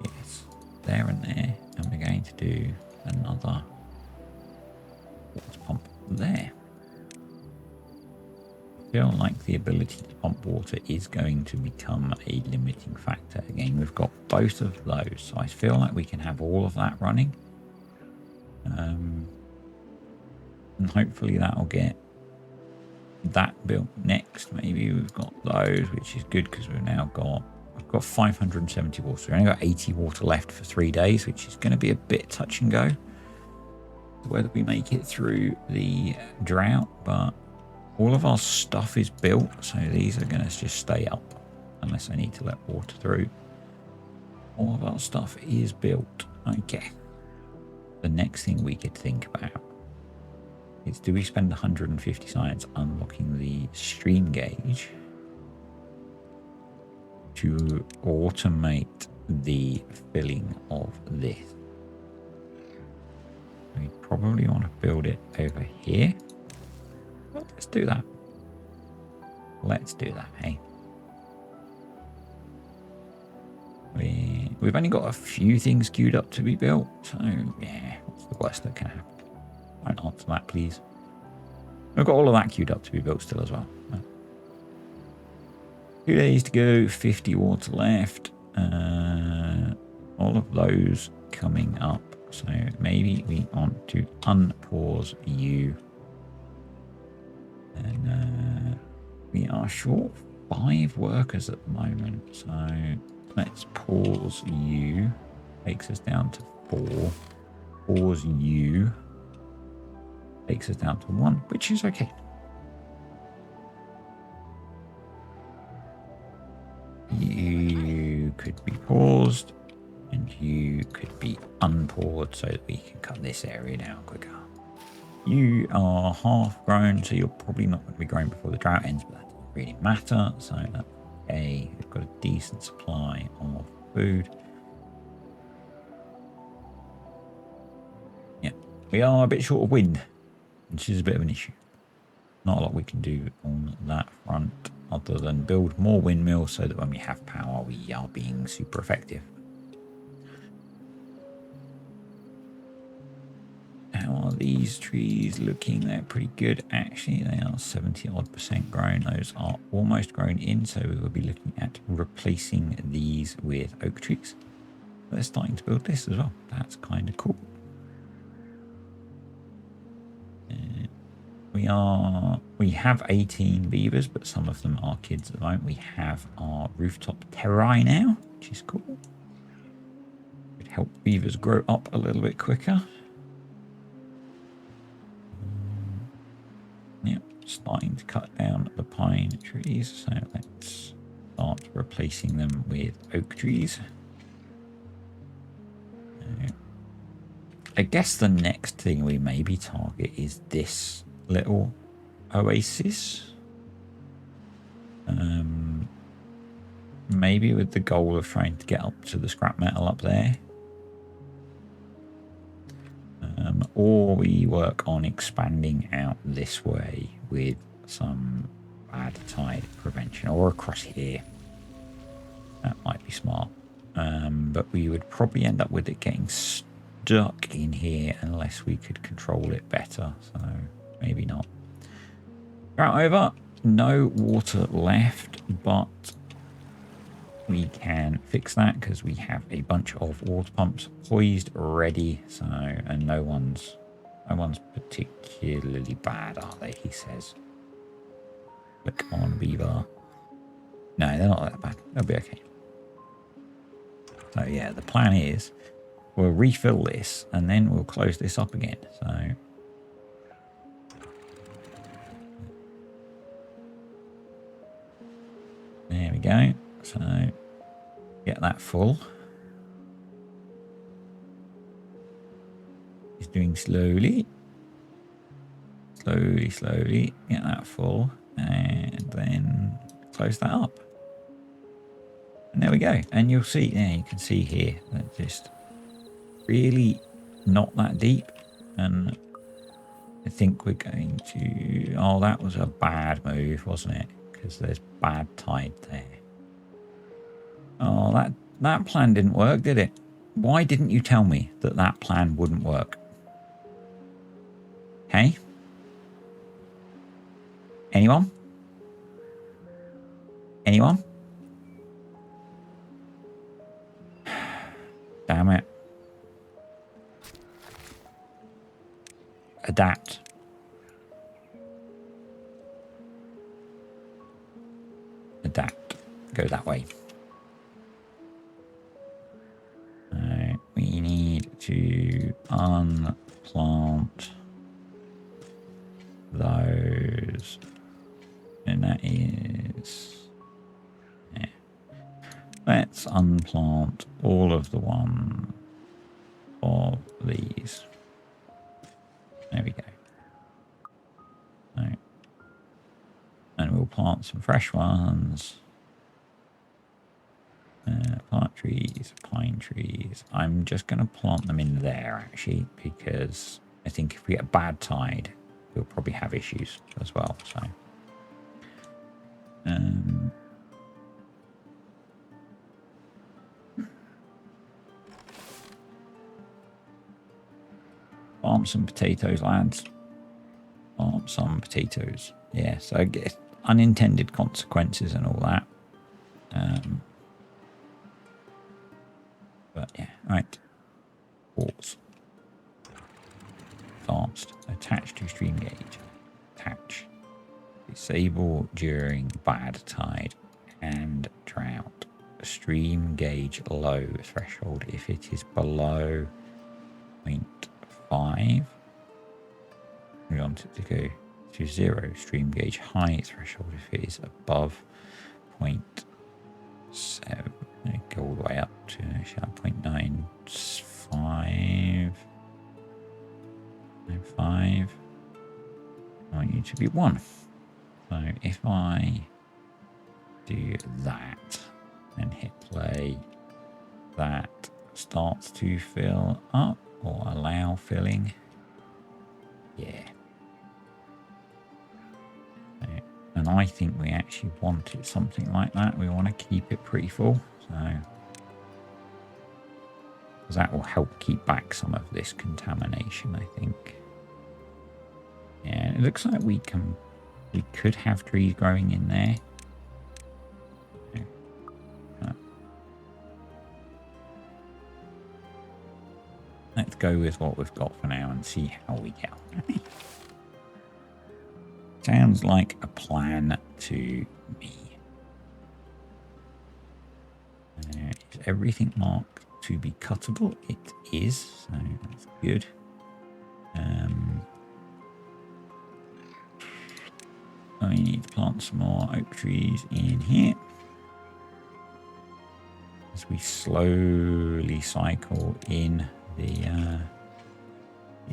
Yes, there and there, and we're going to do another water pump there. I feel like the ability to pump water is going to become a limiting factor. Again, we've got both of those, so I feel like we can have all of that running. And hopefully that'll get that built next. Maybe we've got those, which is good because we've got 570 water. We've only got 80 water left for 3 days, which is going to be a bit touch and go whether we make it through the drought. But all of our stuff is built, so these are going to just stay up unless I need to let water through. All of our stuff is built. Okay. The next thing we could think about is, do we spend 150 science unlocking the stream gauge to automate the filling of this? We probably want to build it over here. Well, let's do that. Let's do that, hey? We've only got a few things queued up to be built, so yeah, what's the worst that can happen? Don't answer that, please. We've got all of that queued up to be built still as well. 2 days to go, 50 water left. All of those coming up. So maybe we want to unpause you. And we are short 5 workers at the moment. So let's pause you. Takes us down to 4. Pause you. Takes us down to 1, which is okay. You could be paused, and you could be unpaused so that we can cut this area down quicker. You are half grown, so you're probably not going to be grown before the drought ends, but that doesn't really matter. So that's okay. We've got a decent supply of food. Yeah, we are a bit short of wind, which is a bit of an issue. not a lot we can do on that front other than build more windmills so that when we have power, we are being super effective. How are these trees looking? They're pretty good, actually. They are 70% grown. Those are almost grown in, so we will be looking at replacing these with oak trees. They're starting to build this as well. That's kind of cool. We have 18 beavers, but some of them are kids at the moment. We have our rooftop terrae now, which is cool. It help beavers grow up a little bit quicker. Yep, starting to cut down the pine trees. So let's start replacing them with oak trees. I guess the next thing we maybe target is this little oasis. Maybe with the goal of trying to get up to the scrap metal up there. Or we work on expanding out this way with some bad tide prevention, or across here. That might be smart. But we would probably end up with it getting stuck in here unless we could control it better. So maybe not. Drought over. No water left, but we can fix that because we have a bunch of water pumps poised ready. So, and no one's particularly bad, are they? He says. Click on beaver. No, they're not that bad. They'll be okay. So yeah, the plan is we'll refill this and then we'll close this up again. So there we go. So get that full. He's doing slowly. Slowly. Get that full. And then close that up. And there we go. And you'll see, yeah, you can see here that just really not that deep. And I think we're going to... Oh, that was a bad move, wasn't it? Because there's bad tide there. Oh, that plan didn't work, did it? Why didn't you tell me that that plan wouldn't work? Hey? Anyone? Anyone? Damn it. Adapt. Adapt. Go that way. We need to unplant those. And that is... Yeah. Let's unplant all of the one of these. There we go. Right. And we'll plant some fresh ones. Plant trees, pine trees. I'm just going to plant them in there, actually, because I think if we get a bad tide, we'll probably have issues as well. So, farm some potatoes, lads. Farm some potatoes. Yeah, so I guess unintended consequences and all that. But yeah, right. Pause. Advanced. Attach to stream gauge. Attach. Disable during bad tide and drought. Stream gauge low threshold if it is below 0.5. We want it to go to 0. Stream gauge high threshold if it is above 0.7. Go all the way up to 0.95. 0.5. I want you to be 1. So if I do that and hit play, that starts to fill up or allow filling. Yeah. And I think we actually want it something like that. We want to keep it pretty full. So, because that will help keep back some of this contamination, I think. Yeah, it looks like we could have trees growing in there. Let's go with what we've got for now and see how we get on. Sounds like a plan to me. Is everything marked to be cuttable? It is, so that's good. I need to plant some more oak trees in here. As we slowly cycle in the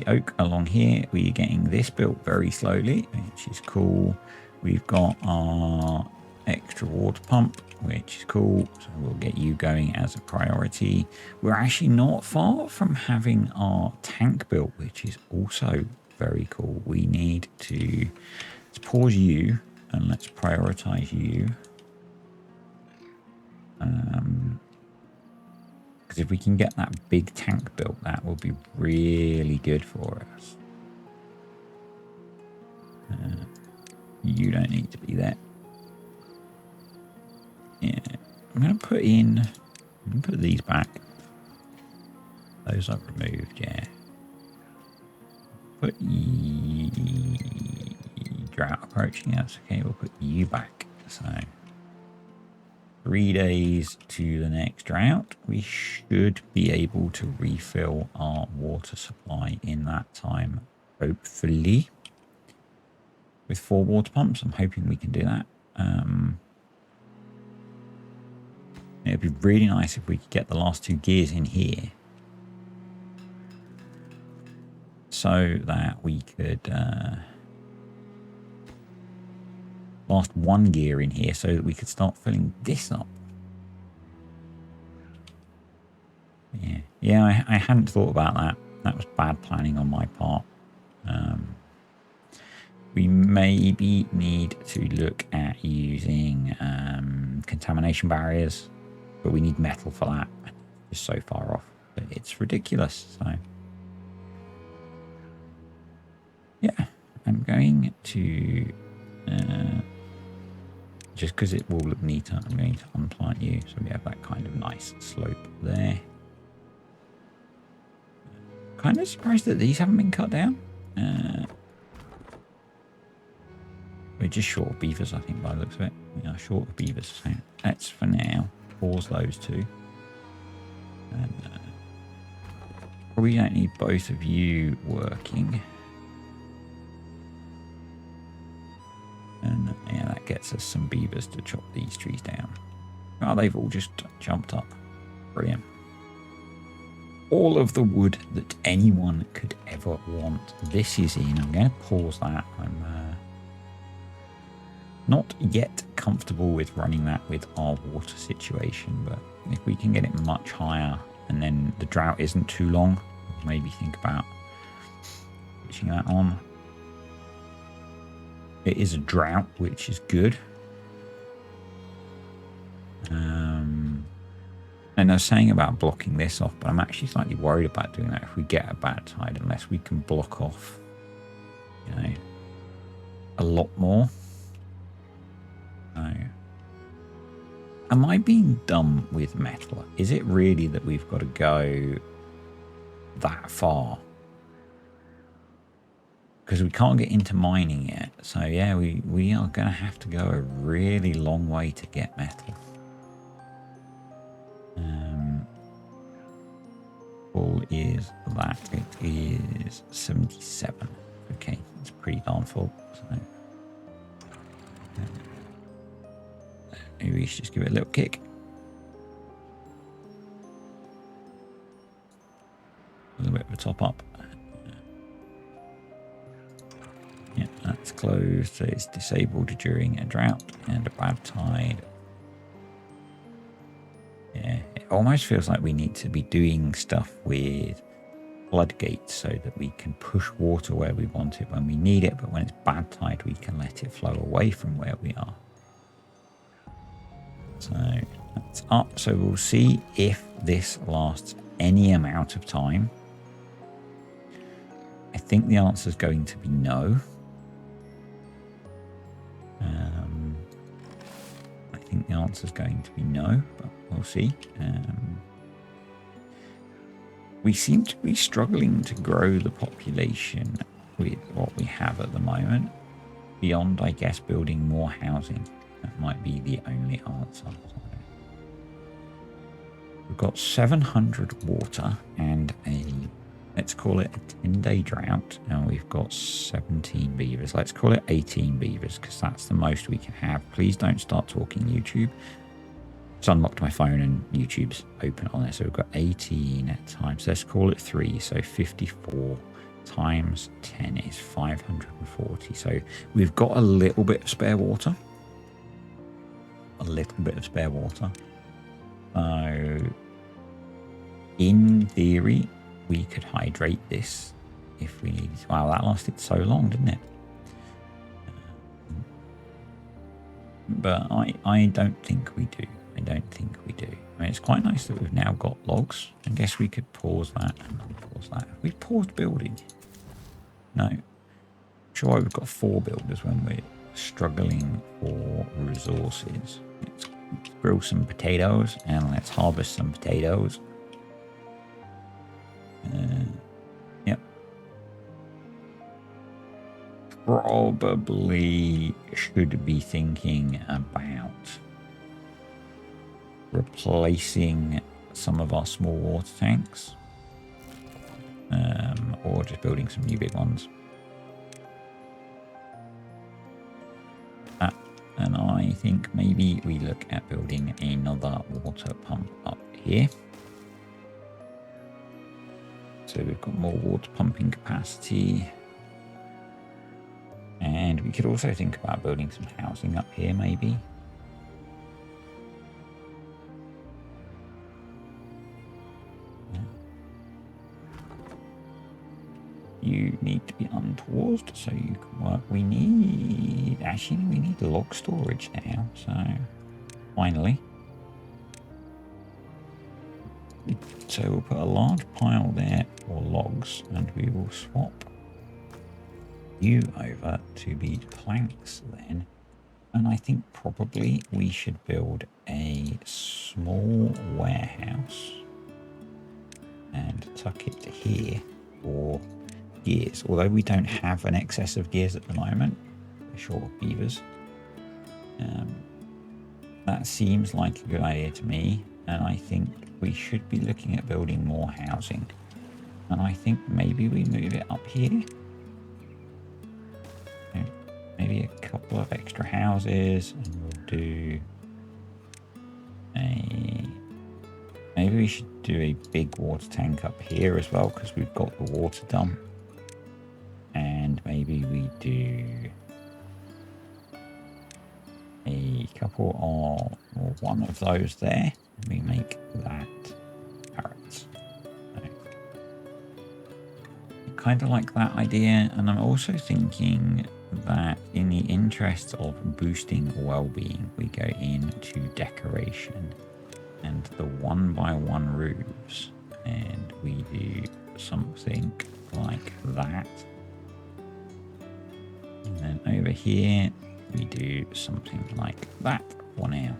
oak along here, we're getting this built very slowly, which is cool. We've got our extra water pump, which is cool, so we'll get you going as a priority. We're actually not far from having our tank built, which is also very cool. We need to, let's pause you and let's prioritize you. Because if we can get that big tank built, that will be really good for us. You don't need to be there. Yeah, I'm going to put these back. Those I've removed, yeah. Put drought approaching, that's okay. We'll put you back. So 3 days to the next drought. We should be able to refill our water supply in that time, hopefully. With 4 water pumps, I'm hoping we can do that. It'd be really nice if we could get the last 2 gears in here, so that we could last 1 gear in here, so that we could start filling this up. Yeah, I hadn't thought about that. That was bad planning on my part. We maybe need to look at using contamination barriers, but we need metal for that. It's so far off, but it's ridiculous. So yeah, I'm going to just because it will look neater, I'm going to unplant you so we have that kind of nice slope there. Kind of surprised that these haven't been cut down. We're just short of beavers, I think, by the looks of it. We are short of beavers, so let's for now pause those 2. And we don't need both of you working. And yeah, that gets us some beavers to chop these trees down. Oh, they've all just jumped up. Brilliant. All of the wood that anyone could ever want. This is in. I'm going to pause that. I'm not yet comfortable with running that with our water situation, but if we can get it much higher and then the drought isn't too long, maybe think about switching that on. It is a drought, which is good. And I was saying about blocking this off, but I'm actually slightly worried about doing that if we get a bad tide, unless we can block off, you know, a lot more. So, am I being dumb with metal? Is it really that we've got to go that far? Because we can't get into mining yet. So yeah, we are going to have to go a really long way to get metal. Full is that. It is 77. Okay, it's pretty darn full. So maybe we should just give it a little kick. A little bit of a top up. Yeah, that's closed. So it's disabled during a drought and a bad tide. Yeah, it almost feels like we need to be doing stuff with floodgates so that we can push water where we want it when we need it, but when it's bad tide, we can let it flow away from where we are. So that's up. So we'll see if this lasts any amount of time. I think the answer is going to be no. I think the answer is going to be no, but we'll see. We seem to be struggling to grow the population with what we have at the moment. Beyond, I guess, building more housing. That might be the only answer. We've got 700 water and a, let's call it a 10-day drought. And we've got 17 beavers. Let's call it 18 beavers because that's the most we can have. Please don't start talking YouTube. Just unlocked my phone and YouTube's open on it. So we've got 18 times, let's call it 3. So 54 times 10 is 540. So we've got a little bit of spare water. A little bit of spare water. So in theory, we could hydrate this if we needed to. Wow, that lasted so long, didn't it? But I don't think we do. I don't think we do. I mean, it's quite nice that we've now got logs. I guess we could pause that and pause that. We paused building. No. Sure, we've got 4 builders when we're struggling for resources. Let's grow some potatoes and let's harvest some potatoes. Yep. Probably should be thinking about replacing some of our small water tanks, or just building some new big ones. And I think maybe we look at building another water pump up here. So we've got more water pumping capacity. And we could also think about building some housing up here maybe. You need to be unpaused so you can work. We need log storage now, so finally. So we'll put a large pile there for logs and we will swap you over to be planks then. And I think probably we should build a small warehouse and tuck it here for gears, although we don't have an excess of gears at the moment. We're short of beavers. That seems like a good idea to me, and I think we should be looking at building more housing. And I think maybe we move it up here. Maybe a couple of extra houses, and we'll do a... Maybe we should do a big water tank up here as well, because we've got the water dump. And maybe we do a couple or one of those there. And we make that parrots. So, I kind of like that idea. And I'm also thinking that in the interest of boosting well-being, we go into decoration and the 1x1 roofs. And we do something like that. And then over here, we do something like that for now.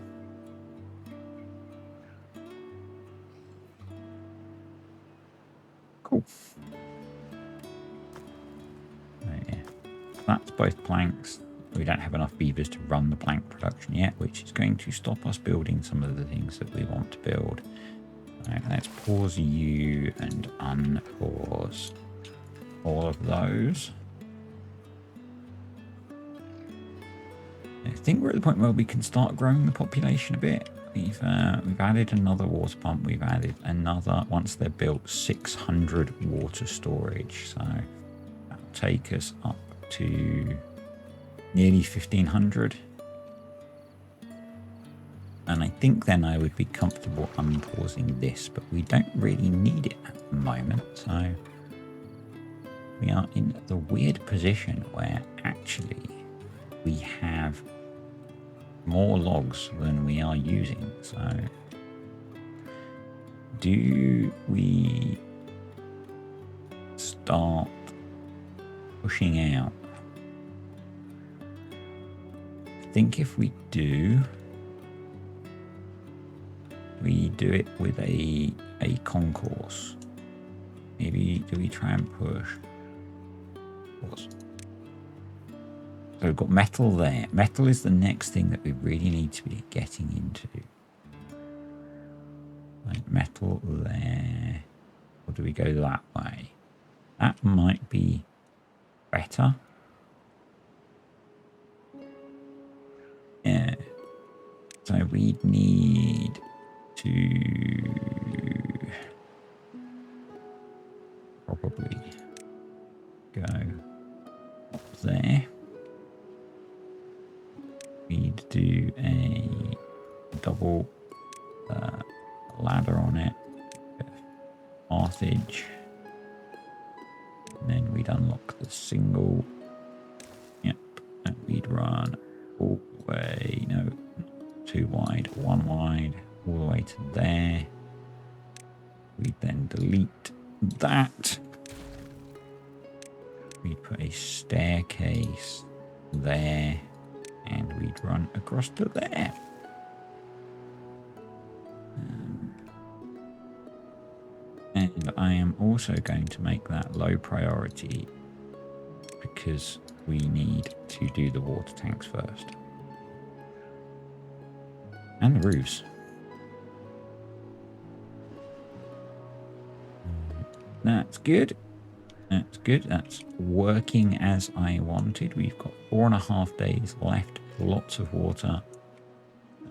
Cool. So yeah, that's both planks. We don't have enough beavers to run the plank production yet, which is going to stop us building some of the things that we want to build. All right, let's pause you and unpause all of those. I think we're at the point where we can start growing the population a bit. We've added another water pump. We've added another, once they're built, 600 water storage. So that'll take us up to nearly 1,500. And I think then I would be comfortable unpausing this, but we don't really need it at the moment. So we are in the weird position where actually we have more logs than we are using. So do we start pushing out? I think if we do it with a concourse. Maybe do we try and push? So we've got metal there. Metal is the next thing that we really need to be getting into. Like metal there. Or do we go that way? That might be better. Yeah. So we need to probably go up there. Need to do a double ladder on it, pathage, and then we'd unlock the single. Yep, and we'd run all the way, no, too wide, one wide, all the way to there. We'd then delete that. We'd put a staircase there, and we'd run across to there. And I am also going to make that low priority because we need to do the water tanks first. And the roofs. That's good. That's good. That's working as I wanted. We've got 4.5 days left. Lots of water.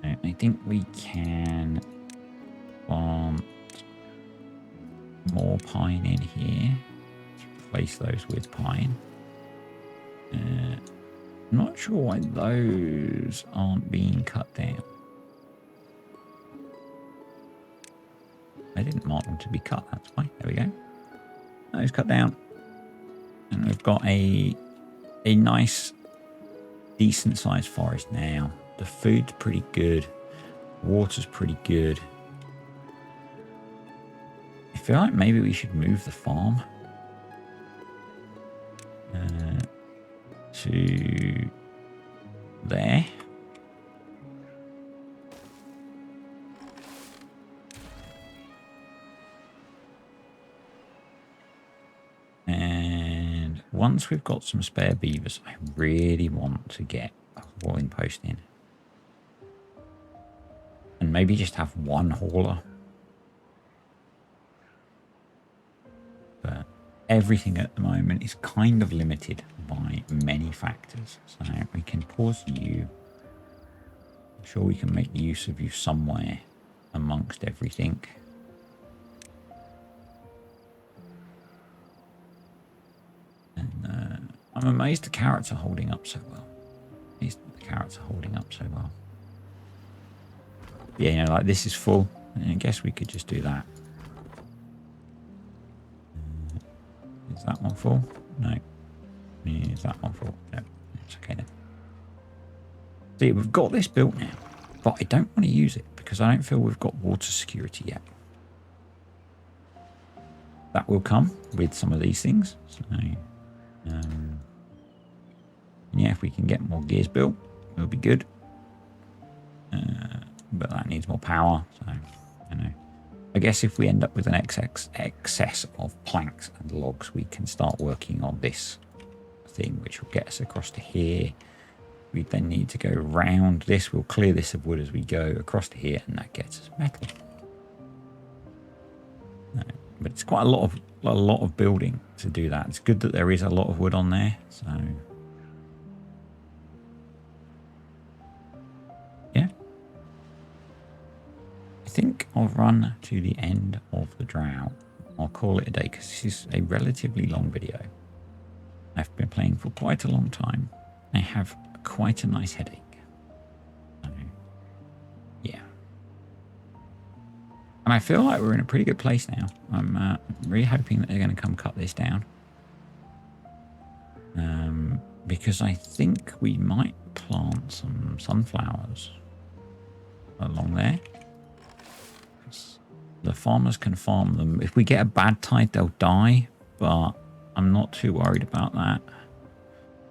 I think we can plant more pine in here. Let's replace those with pine. I'm not sure why those aren't being cut down. I didn't mark them to be cut, that's why. There we go. Those cut down. And we've got a nice, decent sized forest now. The food's pretty good. Water's pretty good. I feel like maybe we should move the farm to there. And once we've got some spare beavers, I really want to get a hauling post in. And maybe just have one hauler. But everything at the moment is kind of limited by many factors. So we can pause you. I'm sure we can make use of you somewhere amongst everything. And I'm amazed the carrots are holding up so well. The carrots are holding up so well. Yeah, you know, like this is full. I guess we could just do that. Is that one full? No. Is that one full? No. It's okay then. See, we've got this built now, but I don't want to use it because I don't feel we've got water security yet. That will come with some of these things. So, yeah, if we can get more gears built, it'll be good. But that needs more power. So, I know. I guess if we end up with an excess of planks and logs, we can start working on this thing, which will get us across to here. We then need to go round this. We'll clear this of wood as we go across to here, and that gets us metal. But it's quite a lot of building to do that. It's good that there is a lot of wood on there. So yeah. I think I'll run to the end of the drought. I'll call it a day because this is a relatively long video. I've been playing for quite a long time. I have quite a nice headache. So, yeah. And I feel like we're in a pretty good place now. I'm really hoping that they're going to come cut this down. Because I think we might plant some sunflowers along there. The farmers can farm them. If we get a bad tide, they'll die, but I'm not too worried about that.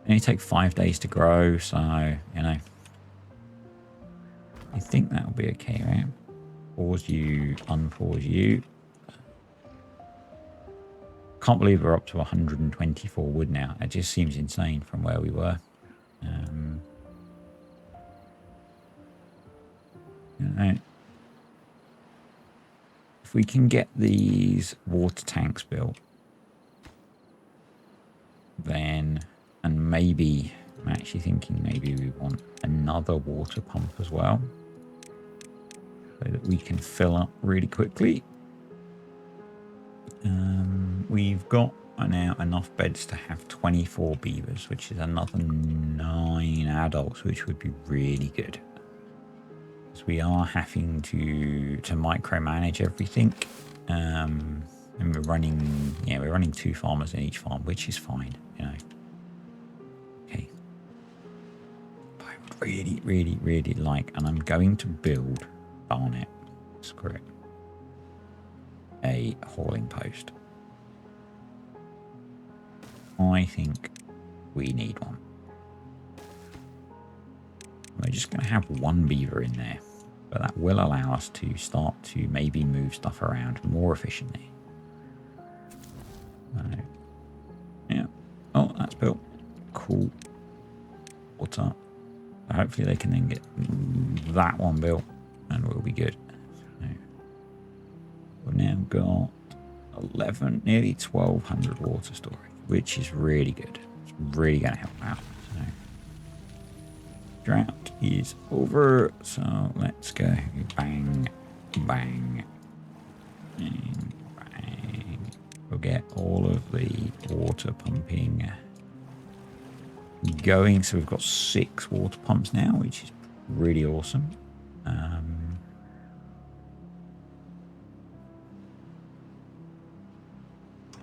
They only take 5 days to grow, so, you know. I think that'll be okay, right? Pause you, unpause you. Can't believe we're up to 124 wood now. It just seems insane from where we were. You know, if we can get these water tanks built, then, and maybe, I'm actually thinking maybe we want another water pump as well, so that we can fill up really quickly. We've got now enough beds to have 24 beavers, which is another 9 adults, which would be really good. Because we are having to micromanage everything. And we're running 2 farmers in each farm, which is fine, you know. Okay. But I would really, really, really like, and I'm going to build, darn it, screw it, a hauling post. I think we need one. We're just going to have 1 beaver in there, but that will allow us to start to maybe move stuff around more efficiently. Yeah. Oh, that's built. Cool. Water. Hopefully they can then get that one built and we'll be good. So we've now got 11, nearly 1,200 water storage, which is really good. It's really going to help out. So drought is over, so let's go bang, bang, bang, bang. We'll get all of the water pumping going. So we've got 6 water pumps now, which is really awesome.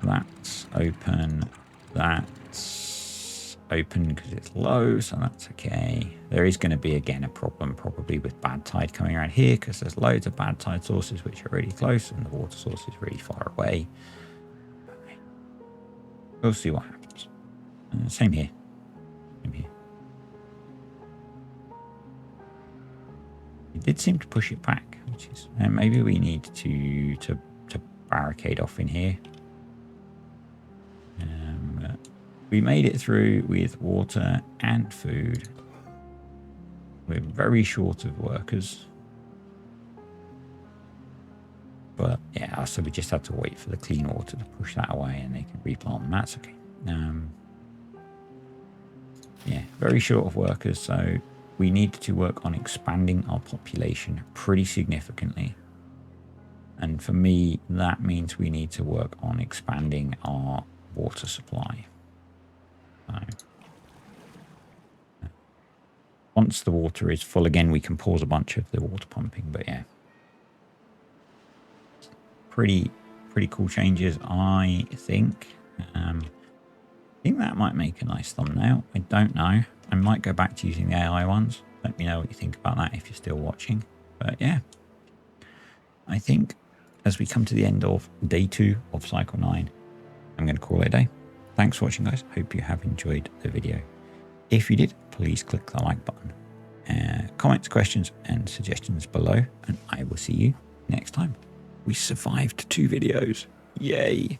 That's open. That's open because it's low, so that's okay. There is going to be, again, a problem probably with bad tide coming around here because there's loads of bad tide sources which are really close and the water source is really far away. We'll see what happens. Same here. Same here. It did seem to push it back, which is maybe we need to barricade off in here. We made it through with water and food. We're very short of workers. But yeah, so we just have to wait for the clean water to push that away and they can replant them. That's okay. Yeah, very short of workers. So we need to work on expanding our population pretty significantly. And for me, that means we need to work on expanding our water supply. Once the water is full again, we can pause a bunch of the water pumping. But yeah, pretty cool changes, I think. I think that might make a nice thumbnail. I don't know. I might go back to using the AI ones. Let me know what you think about that if you're still watching. But yeah, I think as we come to the end of day 2 of cycle 9, I'm going to call it a day. Thanks for watching, guys. Hope you have enjoyed the video. If you did, please click the like button. Comments, questions, and suggestions below, and I will see you next time. We survived 2 videos. Yay!